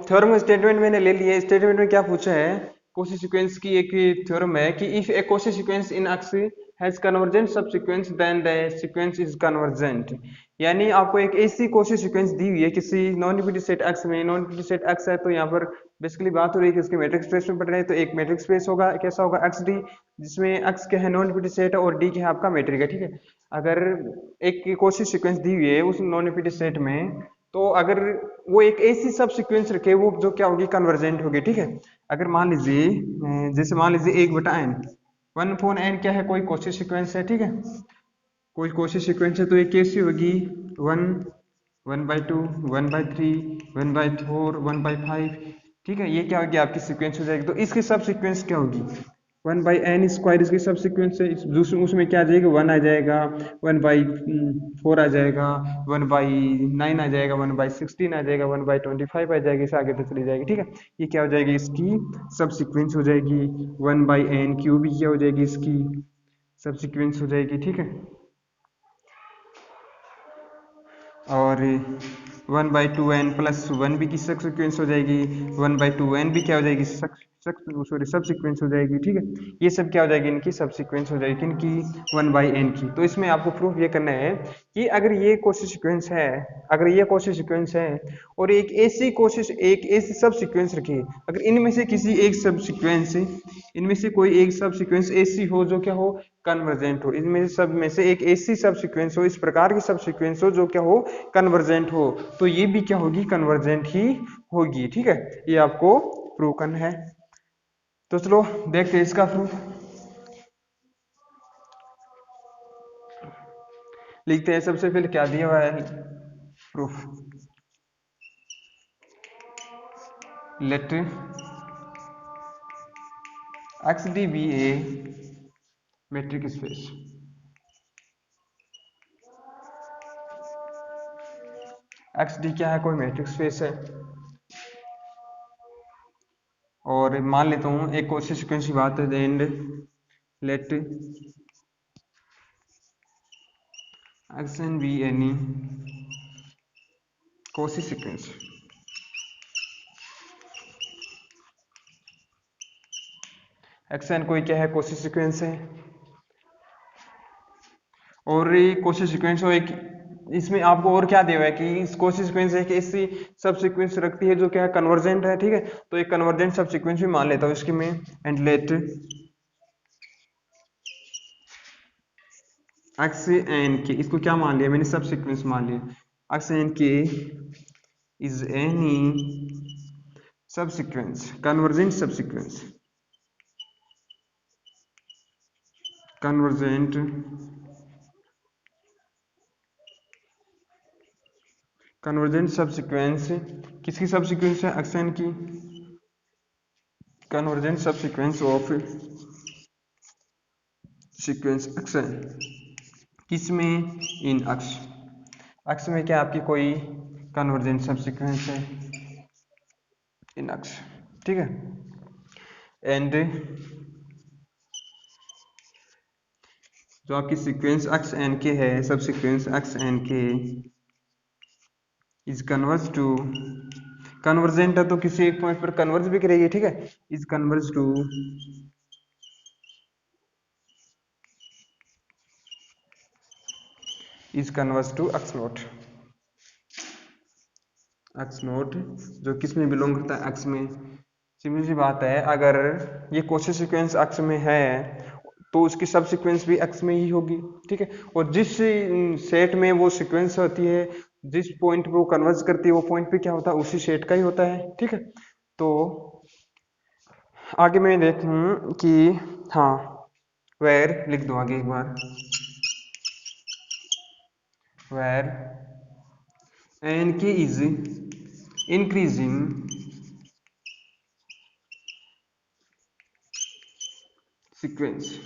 Theorem का statement मैंने ले लिया। स्टेटमेंट में क्या पूछा है, कोशी सीक्वेंस की एक थ्योरम है कि if a Cauchy sequence in x has convergent सब sequence then the sequence is convergent. यानी आपको एक ऐसी कोशी सीक्वेंस दी हुई है किसी नॉन यूनिटी सेट एक्स में। नॉन यूनिटी सेट एक्स है तो यहाँ पर बेसिकली बात हो रही है कि इसके मैट्रिक्स स्पेस में पढ़ रहे हैं, तो एक मैट्रिक्स स्पेस होगा, कैसा होगा, एक्स डी, जिसमें एक्स क्या है, नॉन यूनिटी सेट है और डी क्या है आपका मैट्रिक है, ठीक है। अगर एक कोशी सीक्वेंस दी हुई है उस नॉन यूनिटी सेट में, तो अगर वो एक ऐसी सब सीक्वेंस रखे वो जो क्या होगी, कन्वर्जेंट होगी, ठीक है। अगर मान लीजिए जैसे मान लीजिए 1/n, 1/n क्या है, कोई कोशी सीक्वेंस है, ठीक है। कोई कोशी सीक्वेंस है तो ये कैसी होगी, 1, 1/2, 1/3, 1/4, 1/5, ठीक है। ये क्या होगी आपकी सीक्वेंस हो जाएगी। तो इसकी सब सीक्वेंस क्या होगी, 1/n² इसकी सब सीक्वेंस है। उसमें क्या आ जाएगा, 1 आ जाएगा, 1/4 आ जाएगा, 1/9 आ जाएगा, 1/16 आ जाएगा, 1/25 आ जाएगी, इसे आगे तक चली जाएगी, ठीक है। ये क्या हो जाएगी, इसकी सब सीक्वेंस हो जाएगी। 1/n³ भी क्या हो जाएगी, इसकी सब सीक्वेंस हो जाएगी, ठीक है। और 1/2n+1 भी की सब सीक्वेंस हो जाएगी। 1/2n भी क्या हो जाएगी, सॉरी सब सीक्वेंस हो जाएगी, ठीक है। ये सब क्या हो जाएगी, इनकी सब सीक्वेंस हो जाएगी, इनकी 1/n की। तो इसमें आपको प्रूफ ये करना है कि अगर ये कोशी सीक्वेंस है, अगर ये कोशी सीक्वेंस है और एक ऐसी सब सीक्वेंस रखी, अगर इनमें से किसी एक सब सीक्वेंस, इनमें से कोई एक सब सीक्वेंस ऐसी हो जो क्या हो, कन्वर्जेंट हो, इनमें से सब में से एक ऐसी सब सीक्वेंस हो, इस प्रकार की सब सीक्वेंस हो जो क्या हो, कन्वर्जेंट हो, तो ये भी क्या होगी, कन्वर्जेंट ही होगी, ठीक है। ये आपको प्रूव करना है। तो चलो देखते हैं इसका प्रूफ। लिखते हैं, सबसे पहले क्या दिया हुआ है proof, let x d be a metric space. X d क्या है, कोई मैट्रिक्स स्पेस है। और मान लेता हूं एक कोशी सीक्वेंस की बात है, and let x n be any Cauchy sequence. X n कोई क्या है, कोशी सीक्वेंस है। और ये कोशी सीक्वेंस हो एक, इसमें आपको और क्या दिया हुआ है कि इस कोशी सीक्वेंस एक ऐसी सब सीक्वेंस रखती है जो क्या है, कन्वर्जेंट है, ठीक है। तो एक कन्वर्जेंट सब सीक्वेंस भी मान लेता हूँ इसकी मैं, एंड लेट एक्स एन के, इसको क्या मान लिया मैंने, सब सीक्वेंस मान लिया। X n k is any sub sequence, convergent सब सीक्वेंस, कन्वर्जेंट सब सीक्वेंस, किसकी सब सीक्वेंस है, एक्स एन की, कन्वर्जेंट सब sequence of sequence x n, किसमें, इन अक्ष, अक्ष में क्या आपकी कोई कन्वर्जेंट सब सीक्वेंस है, इन अक्ष, ठीक है। एंड जो आपकी सीक्वेंस एक्स एन के है, सब sequence x n k is converge to, convergent है तो किसी एक पॉइंट पर कन्वर्ज भी करेगी, ठीक है। Is converge to x naught, x naught जो किस में बिलोंग करता है, एक्स में। सिंपल सी बात है, अगर ये कोशी सीक्वेंस एक्स में है तो उसकी सब सीक्वेंस भी एक्स में ही होगी, ठीक है। और जिस सेट में वो सीक्वेंस होती है, जिस पॉइंट पे वो कन्वर्ज करती है, वो पॉइंट पे क्या होता है, उसी सेट का ही होता है, ठीक है। तो आगे मैं देखूं कि हाँ, वेर लिख दो आगे एक बार, where N k is increasing sequence,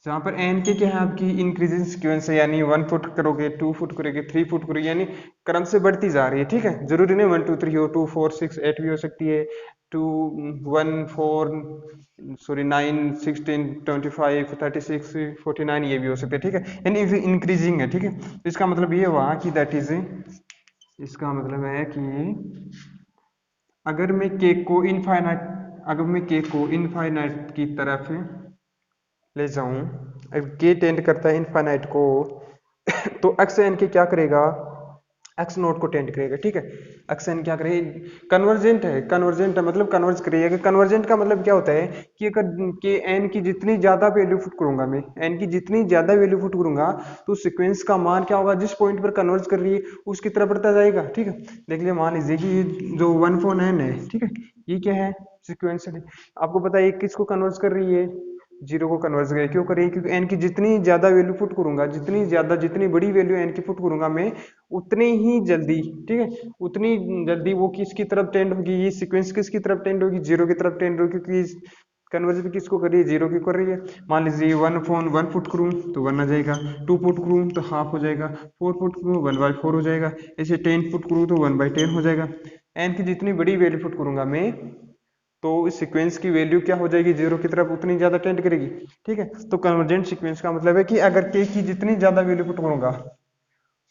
जहाँ पर एन के क्या है आपकी इंक्रीजिंग सीक्वेंस है, यानी 1 फुट करोगे, 2 फुट करोगे, 3 फुट करोगे, यानी क्रम से बढ़ती जा रही है, ठीक है। जरूरी नहीं 1 2 3 हो, 2 4 6 8 भी हो सकती है, 2 1 4 सॉरी 9 16 25 36 49 ये भी हो सकते हैं, ठीक है। यानी इंक्रीजिंग है, ठीक है। तो इसका मतलब ये हुआ कि दैट इज इसका मतलब है कि अगर मैं केक को इनफाइनाइट अगर मैं केक को इनफाइनाइट की तरफ ले जाऊं, अगर के टेंड करता है इनफाइनाइट को तो एक्स एन के क्या करेगा, एक्स नोट को टेंड करेगा, ठीक है। एक्स एन क्या करेगा, कन्वर्जेंट है मतलब कन्वर्ज करेगा। कन्वर्जेंट का मतलब क्या होता है कि अगर के एन की जितनी ज्यादा वैल्यू पुट करूंगा, मैं एन की जितनी ज्यादा वैल्यू पुट करूंगा तो सीक्वेंस का मान क्या होगा, जिस पॉइंट पर कन्वर्ज कर रही है उसकी तरफ बढ़ता जाएगा, ठीक है। देख लिया, मान लीजिए कि ये जो 1 है, ठीक है, ये क्या है, सीक्वेंस है। आपको पता है ये किसको कन्वर्ज कर रही है, जीरो को कन्वर्ट करें, क्यों करें, क्योंकि एन की जितनी ज्यादा वैल्यू पुट करूंगा, जितनी बड़ी वैल्यू एन की पुट करूंगा मैं, उतनी ही जल्दी, ठीक है, उतनी जल्दी वो किसकी तरफ टेंड होगी, ये सीक्वेंस किसकी तरफ टेंड होगी, जीरो की तरफ टेंड होगी, क्योंकि कन्वर्जन किसको कर रही है, जीरो की कर रही है। मान लीजिए 1/1 पुट करूँ तो 1 आ जाएगा, 2 पुट करूँ तो हाफ हो जाएगा, 4 पुट करूँ 1/4 हो जाएगा, ऐसे 10 पुट करूँ तो 1/10 हो जाएगा। एन की जितनी बड़ी वैल्यू पुट करूंगा मैं, तो इस सीक्वेंस की वैल्यू क्या हो जाएगी, जीरो की तरफ उतनी ज्यादा टेंड करेगी, ठीक है। तो कन्वर्जेंट सीक्वेंस का मतलब है कि अगर के की जितनी ज्यादा वैल्यू पुट करूंगा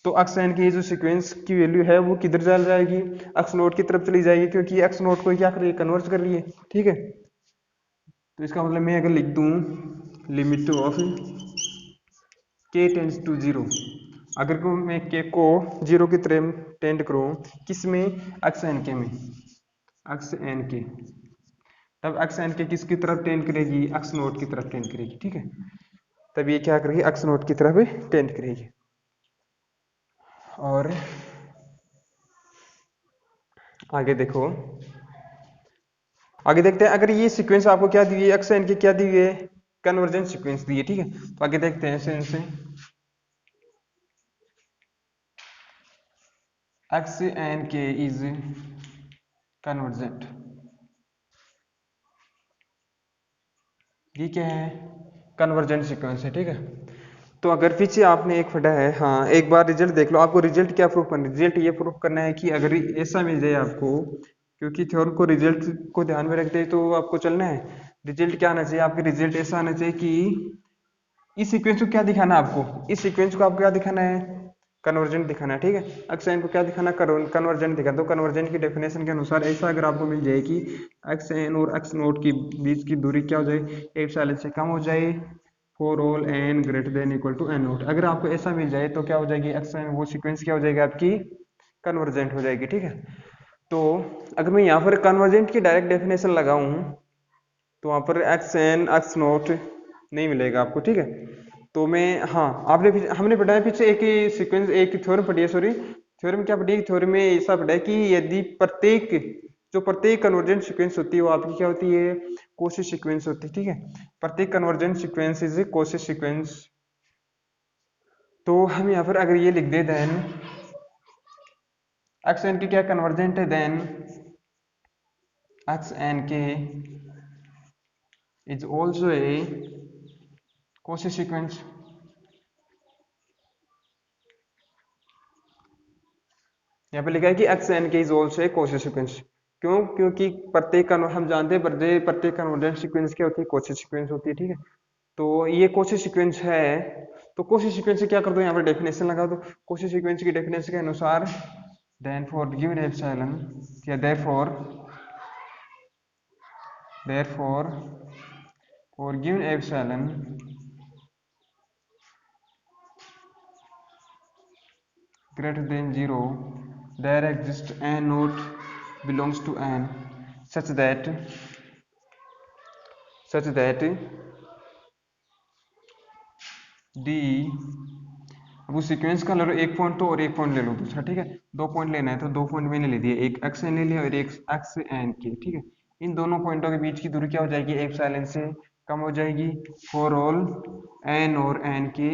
तो अक्स एन की जो सीक्वेंस की वैल्यू है वो किधर चल जाएगी, अक्स नोट की तरफ चली जाएगी, क्योंकि अक्स नोट को क्या कर रही है, कन्वर्ज कर रही है, ठीक है। तो इसका मतलब मैं अगर लिख दूं लिमिट ऑफ के टेंड्स टू जीरो, अगर को मैं के को जीरो की तरफ टेंड करूं, किस में, अक्स एन के में, अक्स एन के, तब एक्स एन के किसकी तरफ टेंड करेगी, एक्स नोट की तरफ टेंड करेगी, ठीक है। तब ये क्या करेगी, एक्स नोट की तरफ टेंड करेगी। और आगे देखो, आगे देखते हैं, अगर ये सीक्वेंस आपको क्या दी है, एक्स एन की क्या दी है, कन्वर्जेंट सीक्वेंस दी है, ठीक है। तो आगे देखते हैं सेंस से, x n k is convergent, ये क्या है, कन्वर्जेंट सीक्वेंस है, ठीक है। तो अगर पीछे आपने एक पढ़ा है, हाँ एक बार रिजल्ट देख लो, आपको रिजल्ट क्या प्रूफ करना है, रिजल्ट ये प्रूफ करना है कि अगर ऐसा मिल जाए आपको, क्योंकि थ्योरम को रिजल्ट को ध्यान में रखते हैं तो आपको चलना है, रिजल्ट क्या आना चाहिए, आपके रिजल्ट ऐसा आना चाहिए कि इस सीक्वेंस को क्या दिखाना है आपको, इस सीक्वेंस को आपको क्या दिखाना है, कन्वर्जेंट दिखाना है, ठीक है। एक्स एन को क्या दिखाना, कन्वर्जेंट दिखा दो। कन्वर्जेंट की डेफिनेशन के अनुसार ऐसा अगर आपको मिल जाए कि एक्स एन और एक्स नोट के बीच की दूरी क्या हो जाए, एप्सिलॉन से कम हो जाए, for all n greater than equal to n naught, अगर आपको ऐसा मिल जाए तो क्या हो जाएगी, एक्स एन वो सीक्वेंस क्या हो जाएगी आपकी, कन्वर्जेंट हो जाएगी, ठीक है। तो अगर मैं यहाँ पर कन्वर्जेंट की डायरेक्ट डेफिनेशन लगाऊं तो वहाँ पर एक्स एन एक्स नोट नहीं मिलेगा आपको, ठीक है। तो मैं, हाँ हमने पढ़ा है पीछे एक सीक्वेंस, एक थ्योरम पढ़ी है, सॉरी थ्योरम क्या पढ़ी है, थ्योरम में ऐसा पढ़ा है कि यदि प्रत्येक कन्वर्जेंट सीक्वेंस होती है वो आपकी क्या होती है, कोशी सीक्वेंस होती है, ठीक है। प्रत्येक convergent sequence is Cauchy sequence. तो हम यहाँ पर अगर ये लिख दे, देन एक्स एन की क्या कन्वर्जेंट है, then x n k is also a Cauchy sequence. यहाँ पे लिखा है कि x n k is also a Cauchy sequence, क्यों, क्योंकि हम जानते हैं प्रत्येक कन्वर्जेंट सीक्वेंस क्या होती है, कोशी सीक्वेंस होती है, ठीक है। तो ये कोशी सीक्वेंस है, तो कोशी सीक्वेंस से क्या कर दो, यहाँ पर डेफिनेशन लगा दो। कोशी सीक्वेंस की डेफिनेशन के अनुसार, देन फॉर गिवन एप्सिलॉन या therefore for given epsilon greater than 0 there exists n naught belongs to n such that d, अब उस सीक्वेंस का ले लो एक पॉइंट तो और एक पॉइंट ले लो दूसरा, ठीक है। दो पॉइंट लेना है तो दो पॉइंट मैंने ले दिए, एक एक्स एन ले लिया और एक एक्स एन के, ठीक है। इन दोनों पॉइंटों के बीच की दूरी क्या हो जाएगी, एप्सिलॉन से कम हो जाएगी, फॉर ऑल एन और एन के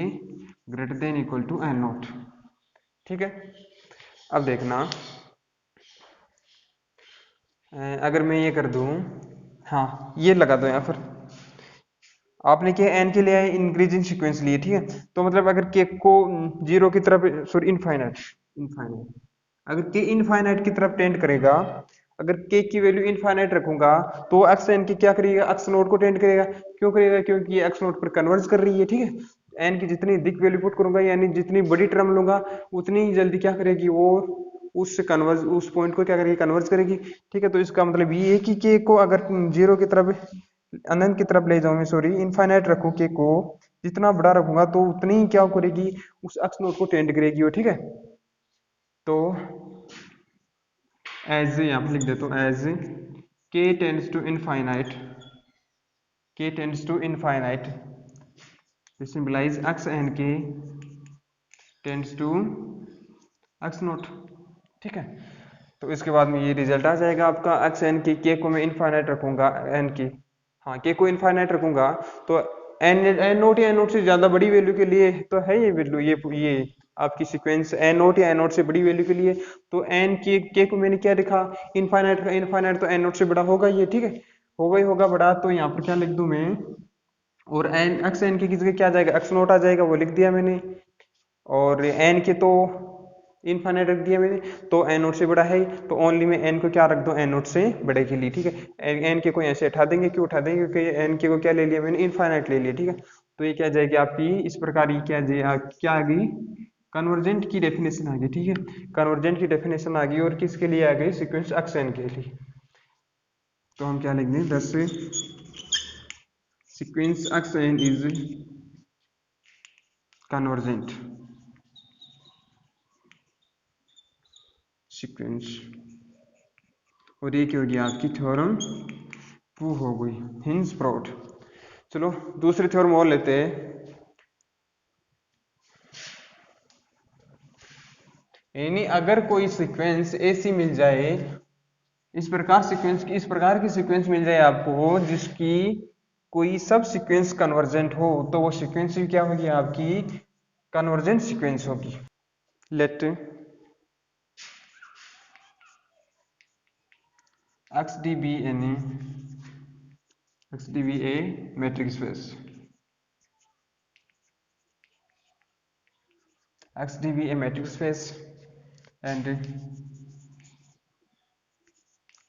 greater than equal to n naught, ठीक है। अब देखना, अगर मैं ये कर दूं, हाँ ये लगा दो यहाँ पर, आपने क्या एन के लिए इंक्रीजिंग सीक्वेंस लिए, ठीक है। तो मतलब अगर के को जीरो की तरफ, सॉरी इनफाइनाइट इनफाइनाइट अगर के इनफाइनाइट की तरफ टेंड करेगा, अगर के की वैल्यू इनफाइनाइट रखूंगा तो एक्स एन की क्या करेगा, एक्स नोट को टेंड करेगा, क्यों करेगा, क्योंकि ये एक्स नोट पर कन्वर्ज कर रही है, ठीक है। एन की जितनी अधिक वैल्यू पुट करूंगा, यानी जितनी बड़ी टर्म लूंगा उतनी ही जल्दी क्या करेगी वो, उस पॉइंट को क्या करेगी, कन्वर्ज करेगी। ठीक है, तो इसका मतलब ये है कि के को अगर जीरो की तरफ, अनंत की तरफ ले जाऊं मैं, सॉरी इनफाइनाइट रखूं के को, जितना बड़ा रखूंगा तो उतनी ही क्या करेगी, उस अक्स नोट को टेंड करेगी वो। ठीक है, तो एज यहाँ पे लिख देता हूँ, as k tends to infinite, k tends to infinite, symbolize x and k tends to x naught. ठीक है, तो इसके बाद में ये रिजल्ट आ जाएगा आपका एक्स एन की, के को मैं इनफाइनाइट रखूंगा एन की, हाँ के को इनफाइनाइट रखूंगा तो एन एन नोट या एन नोट से ज्यादा बड़ी वैल्यू के लिए तो है ये वैल्यू, ये आपकी सीक्वेंस एन नोट या एन नोट से बड़ी वैल्यू के लिए, तो एन के को मैंने क्या लिखा, इनफाइनाइट का, इनफाइनाइट तो एन नोट से बड़ा होगा ये। ठीक है, होगा ही होगा बड़ा, तो यहाँ पर क्या लिख दूं मैं, और एन एक्स एन की जगह क्या आ जाएगा, एक्स नोट आ जाएगा, वो लिख दिया मैंने, और एन के तो इनफाइनाइट रख दिया मैंने, तो एन नोट से बड़ा है, तो ओनली मैं एन को क्या रख दूं, एन नोट से बड़े के लिए। ठीक है, एन के को ऐसे उठा देंगे, क्यों उठा देंगे, क्योंकि एन के को क्या ले लिया मैंने, इनफाइनाइट ले लिया। ठीक है, तो ये क्या जाएगी आपकी, इस प्रकार ये क्या आ गई, कन्वर्जेंट की डेफिनेशन आ गई। ठीक है, कन्वर्जेंट की डेफिनेशन आ गई, और किसके लिए आ गई, सीक्वेंस एक्स एन के लिए। तो हम क्या लिख दें, thus sequence x n is convergent sequence, और ये क्या हो गया आपकी थ्योरम प्रूव हो गई, हिंज प्रूव्ड। चलो दूसरी थ्योरम और लेते हैं, यानी अगर कोई सीक्वेंस ऐसी मिल जाए, इस प्रकार की सीक्वेंस मिल जाए आपको जिसकी कोई सब सीक्वेंस कन्वर्जेंट हो, तो वो सीक्वेंस क्या होगी आपकी, कन्वर्जेंट सीक्वेंस होगी। Let XD be any XD be a metric space, XD be a metric space, and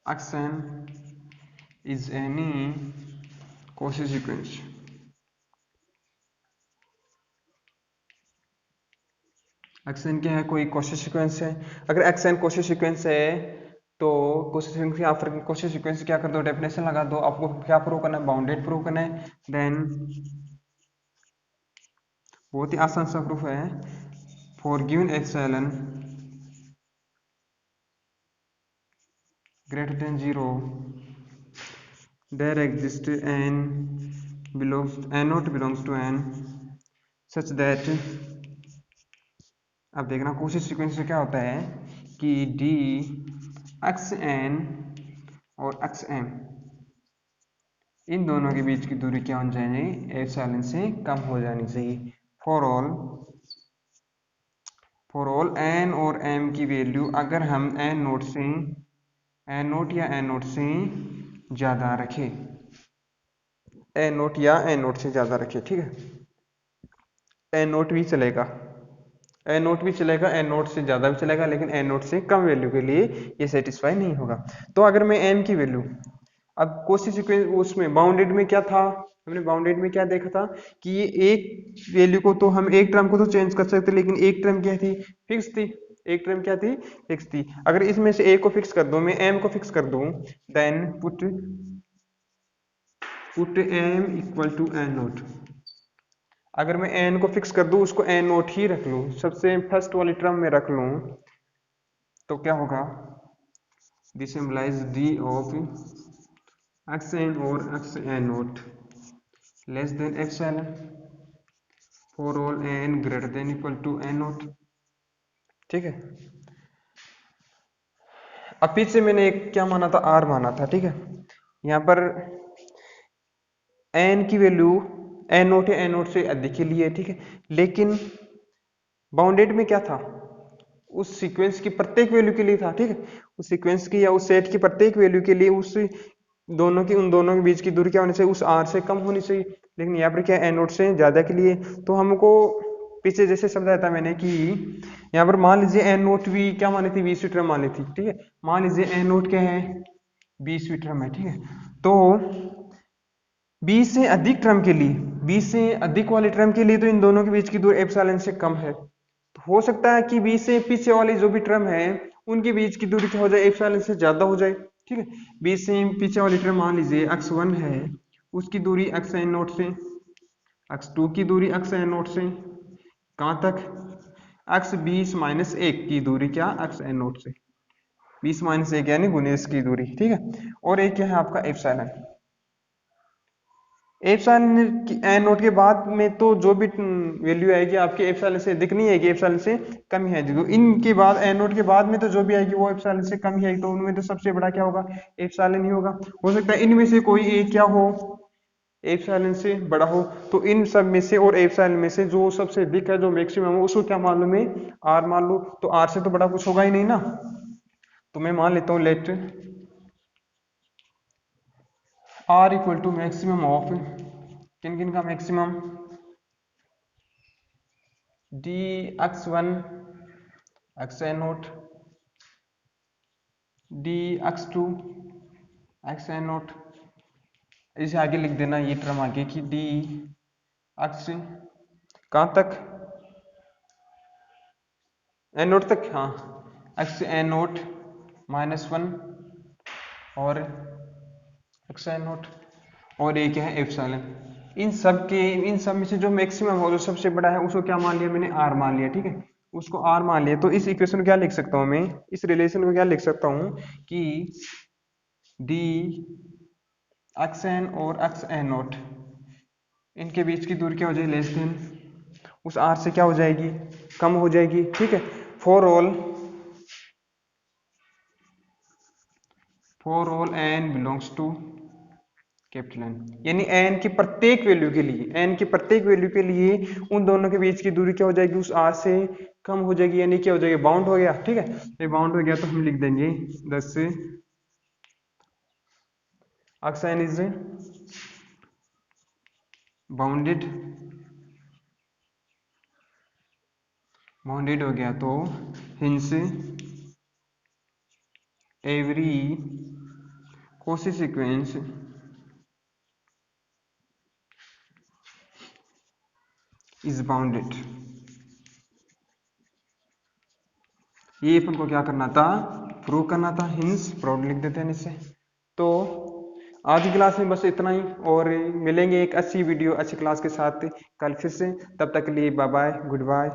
Xn is any Cauchy sequence। Xn क्या है, कोई Cauchy सीक्वेंस है। अगर Xn Cauchy सीक्वेंस है तो Cauchy सीक्वेंस क्या कर दो, डेफिनेशन लगा दो, आपको क्या प्रूव करना है, बाउंडेड प्रूव करना है। देन बहुत ही आसान सा प्रूफ है, for given epsilon greater than 0 there exists n not belongs to n such that, अब देखना कोशिश सीक्वेंस से क्या होता है कि डी एक्स एन और एक्स एम इन दोनों के बीच की दूरी क्या होनी चाहिए, एप्सिलॉन से कम हो जानी चाहिए। फॉर ऑल एन और एम की वैल्यू अगर हम एन नोट या एन नोट से ज्यादा रखें, एन नोट या एन नोट से ज्यादा रखें। ठीक है, एन नोट भी चलेगा, एन नोट भी चलेगा, एन नोट से ज्यादा भी चलेगा, लेकिन एन नोट से कम वैल्यू के लिए ये सेटिस्फाई नहीं होगा। तो अगर मैं एन की वैल्यू, अब कोशिश सीक्वेंस उसमें बाउंडेड में क्या था, हमने बाउंडेड में क्या देखा था कि ये एक वैल्यू को तो हम एक टर्म को तो चेंज कर सकते, लेकिन एक टर्म क्या थी, फिक्स थी। एक टर्म क्या थी, फिक्स थी। अगर इसमें से ए को फिक्स कर दूं, मैं एम को फिक्स कर दूं, then put m equal to n naught. अगर मैं एन को फिक्स कर दूं, उसको एन नोट ही रख लूं, सबसे फर्स्ट वाली टर्म में रख लूं, तो क्या होगा, this implies d of x n और x n naught less than epsilon for all n greater than equal to n naught. ठीक है, अब पीछे मैंने एक क्या माना था, आर माना था। ठीक है, यहाँ पर एन की वैल्यू एन नोट या एन नोट से अधिक के लिए। ठीक है, लेकिन बाउंडेड में क्या था, उस सीक्वेंस की प्रत्येक वैल्यू के लिए था। ठीक है, उस सीक्वेंस की या उस सेट की प्रत्येक वैल्यू के लिए उन दोनों के बीच की दूरी क्या होनी चाहिए, उस आर से कम होनी चाहिए। लेकिन यहाँ पर क्या एन नोट से ज्यादा के लिए, तो हमको पीछे जैसे समझाया था मैंने कि यहाँ पर मान लीजिए एन नोट भी क्या मानी थी, 20वीं टर्म मानी थी। ठीक है, मान लीजिए एन नोट क्या है, 20वीं टर्म है। ठीक है, तो 20 से अधिक टर्म के लिए, 20 से अधिक वाले टर्म के लिए तो इन दोनों के बीच की दूरी एप्सिलॉन से कम है। तो हो सकता है कि 20 से पीछे वाली जो भी टर्म है उनके बीच की दूरी क्या हो जाए, एप्सिलॉन से ज्यादा हो जाए। ठीक है, बीच से पीछे वाली टर्म मान लीजिए x1 है, उसकी दूरी x n नोट से, x2 की दूरी x n नोट से कहाँ तक, x 20-1 की दूरी क्या, x n नोट से, 20-1 यानी 19 की दूरी। ठीक है, और एक क्या है आपका एप्सिलॉन। एप्सिलॉन एन नोट के बाद में तो जो भी वैल्यू आएगी आपके एप्सिलॉन से अधिक नहीं आएगी, एप्सिलॉन से कम ही आएगी। तो इनके बाद एन नोट के बाद में तो जो भी आएगी वो एप्सिलॉन से कम ही आएगी, तो उनमें तो सबसे बड़ा क्या होगा, एप्सिलॉन ही होगा। हो सकता है इनमें से कोई एक क्या हो, एप्सिलॉन से बड़ा हो। तो इन सब में से और एप्सिलॉन में से जो सबसे अधिक है, जो मैक्सिमम है, उसको क्या मान लो मैं आर मान लो। तो आर से तो बड़ा कुछ होगा ही नहीं ना, तो मैं मान लेता हूँ let r equal to maximum of किन किन का maximum, d x1 x n naught, d x2 x n naught, इसे आगे लिख देना ये टर्म आगे की डी x कहाँ तक, एन नोट तक, हाँ x n नोट -1 और x n नोट, और एक है एप्सिलॉन। इन सब में से जो मैक्सिमम हो, जो सबसे बड़ा है, उसको क्या मान लिया मैंने, आर मान लिया। ठीक है, उसको आर मान लिया। तो इस इक्वेशन को क्या लिख सकता हूँ मैं, इस रिलेशन को क्या लिख सकता हूँ कि डी एक्स एन और एक्स एन नोट, इनके बीच की दूरी क्या हो जाएगी, लेस देन उस आर से क्या हो जाएगी, कम हो जाएगी। ठीक है, for all n belongs to capital n, यानी एन की प्रत्येक वैल्यू के लिए, एन की प्रत्येक वैल्यू के लिए उन दोनों के बीच की दूरी क्या हो जाएगी, उस आर से कम हो जाएगी, यानी क्या हो जाएगी, बाउंड हो गया। ठीक है, ये बाउंड हो गया तो हम लिख देंगे 10 से x n is bounded, bounded हो गया तो hence every Cauchy sequence is bounded. ये अपन को क्या करना था, प्रूव करना था, हिंस प्रूव लिख देते हैं इससे। तो आज की क्लास में बस इतना ही, और मिलेंगे एक अच्छी वीडियो अच्छी क्लास के साथ कल फिर से। तब तक के लिए बाय बाय, गुड बाय।